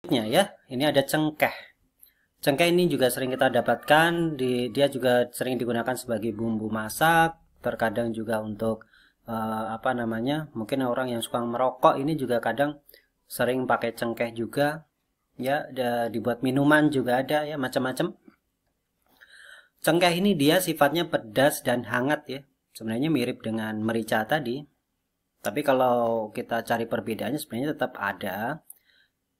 berikutnya ya, ini ada cengkeh. Cengkeh ini juga sering kita dapatkan, dia juga sering digunakan sebagai bumbu masak, terkadang juga untuk apa namanya, mungkin orang yang suka merokok ini juga kadang sering pakai cengkeh juga ya, dibuat minuman juga ada ya, macam-macam. Cengkeh ini dia sifatnya pedas dan hangat ya, sebenarnya mirip dengan merica tadi, tapi kalau kita cari perbedaannya sebenarnya tetap ada.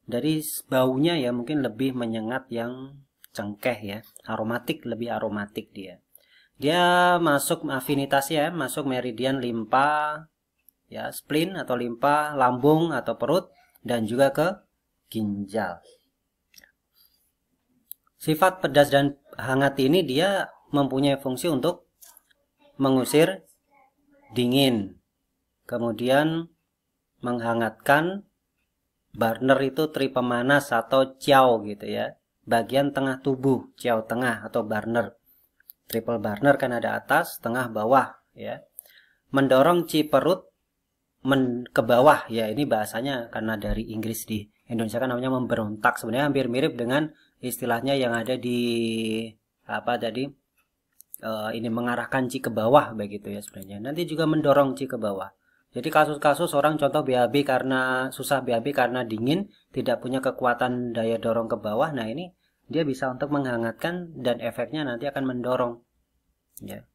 Dari baunya ya mungkin lebih menyengat yang cengkeh ya, aromatik, lebih aromatik dia. Dia masuk afinitasnya, masuk meridian limpa ya, spleen atau limpa, lambung atau perut, dan juga ke ginjal. Sifat pedas dan hangat ini dia mempunyai fungsi untuk mengusir dingin, kemudian menghangatkan. Burner itu tri pemanas atau ciao gitu ya, bagian tengah tubuh, ciao tengah atau burner. Triple burner kan ada atas, tengah, bawah ya. Mendorong ci perut ke bawah ya, ini bahasanya karena dari Inggris, di Indonesia kan namanya memberontak, sebenarnya hampir mirip dengan istilahnya yang ada di apa tadi, ini mengarahkan ci ke bawah begitu ya sebenarnya. Nanti juga mendorong ci ke bawah. Jadi kasus-kasus orang contoh BAB karena susah BAB karena dingin, tidak punya kekuatan daya dorong ke bawah. Nah, ini dia bisa untuk menghangatkan dan efeknya nanti akan mendorong. Ya.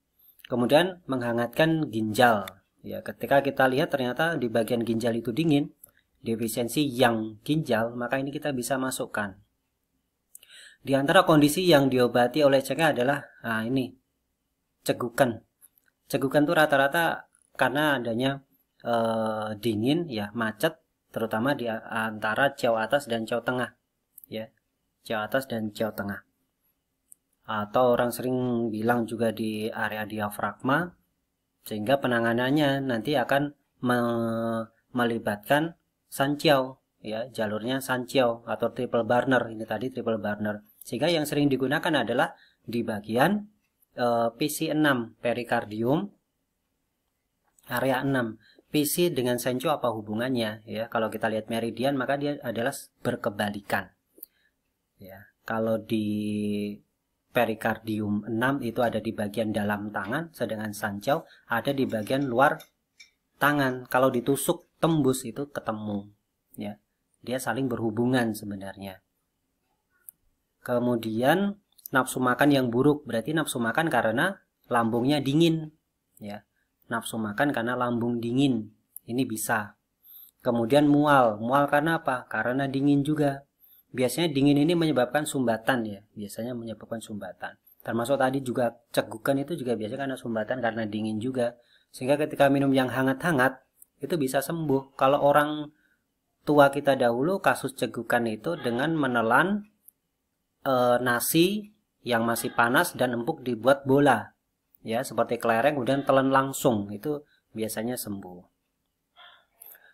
Kemudian menghangatkan ginjal. Ya, ketika kita lihat ternyata di bagian ginjal itu dingin, defisiensi yang ginjal, maka ini kita bisa masukkan. Di antara kondisi yang diobati oleh cengkeh adalah ini cegukan. Cegukan itu rata-rata karena adanya dingin ya, macet, terutama di antara ciao atas dan ciao tengah ya, ciao atas dan ciao tengah, atau orang sering bilang juga di area diafragma, sehingga penanganannya nanti akan melibatkan sanciao ya, jalurnya sanciao atau triple burner, ini tadi triple burner, sehingga yang sering digunakan adalah di bagian PC6 perikardium area 6. PC dengan sencho apa hubungannya ya? Kalau kita lihat meridian maka dia adalah berkebalikan. Ya, kalau di perikardium 6 itu ada di bagian dalam tangan, sedangkan sancho ada di bagian luar tangan. Kalau ditusuk tembus itu ketemu ya. Dia saling berhubungan sebenarnya. Kemudian nafsu makan yang buruk, berarti nafsu makan karena lambungnya dingin ya. Nafsu makan karena lambung dingin, ini bisa. Kemudian mual karena apa? Karena dingin juga. Biasanya dingin ini menyebabkan sumbatan ya, biasanya menyebabkan sumbatan. Termasuk tadi juga cegukan itu juga biasanya karena sumbatan, karena dingin juga. Sehingga ketika minum yang hangat-hangat itu bisa sembuh. Kalau orang tua kita dahulu kasus cegukan itu dengan menelan nasi yang masih panas dan empuk dibuat bola. Ya, seperti kelereng, kemudian telan langsung, itu biasanya sembuh.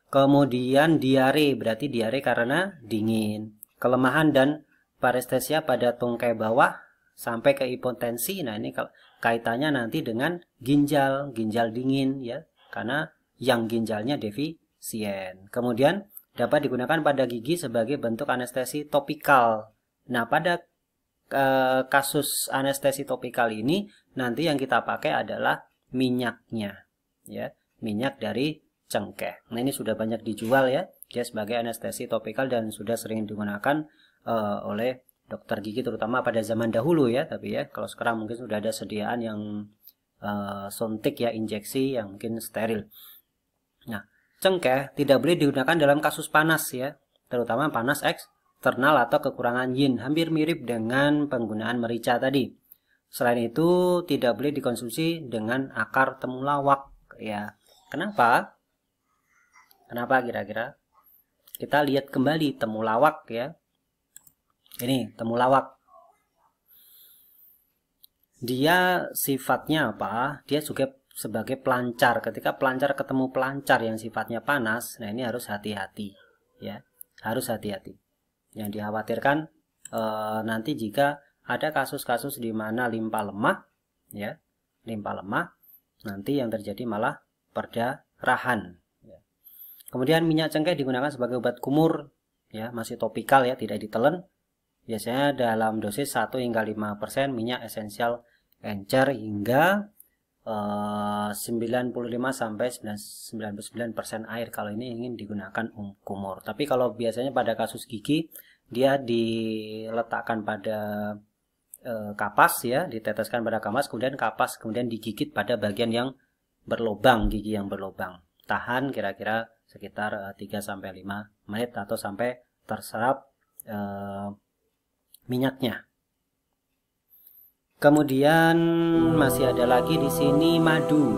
Kemudian diare, berarti diare karena dingin. Kelemahan dan parestesia pada tungkai bawah sampai ke hipotensi. Nah, ini kaitannya nanti dengan ginjal dingin ya, karena yang ginjalnya defisien. Kemudian dapat digunakan pada gigi sebagai bentuk anestesi topikal. Nah, pada kasus anestesi topikal ini nanti yang kita pakai adalah minyaknya ya, minyak dari cengkeh. Nah, ini sudah banyak dijual ya, dia sebagai anestesi topikal dan sudah sering digunakan oleh dokter gigi terutama pada zaman dahulu ya. Tapi ya kalau sekarang mungkin sudah ada sediaan yang suntik ya, injeksi yang mungkin steril. Nah, cengkeh tidak boleh digunakan dalam kasus panas ya, terutama panas eksternal atau kekurangan yin, hampir mirip dengan penggunaan merica tadi. Selain itu tidak boleh dikonsumsi dengan akar temulawak ya. Kenapa? Kenapa kira-kira? Kita lihat kembali temulawak ya. Ini temulawak. Dia sifatnya apa? Dia juga sebagai pelancar. Ketika pelancar ketemu pelancar yang sifatnya panas, nah ini harus hati-hati ya. Harus hati-hati. Yang dikhawatirkan nanti jika ada kasus-kasus di mana limpa lemah ya, limpa lemah, nanti yang terjadi malah perdarahan ya. Kemudian minyak cengkeh digunakan sebagai obat kumur ya, masih topikal ya, tidak ditelan. Biasanya dalam dosis 1 hingga 5% minyak esensial encer hingga 95 sampai 99% air kalau ini ingin digunakan kumur. Tapi kalau biasanya pada kasus gigi dia diletakkan pada kapas ya, diteteskan pada kapas, kemudian kapas kemudian digigit pada bagian yang berlubang, gigi yang berlubang. Tahan kira-kira sekitar 3 sampai 5 menit atau sampai terserap minyaknya. Kemudian masih ada lagi di sini madu.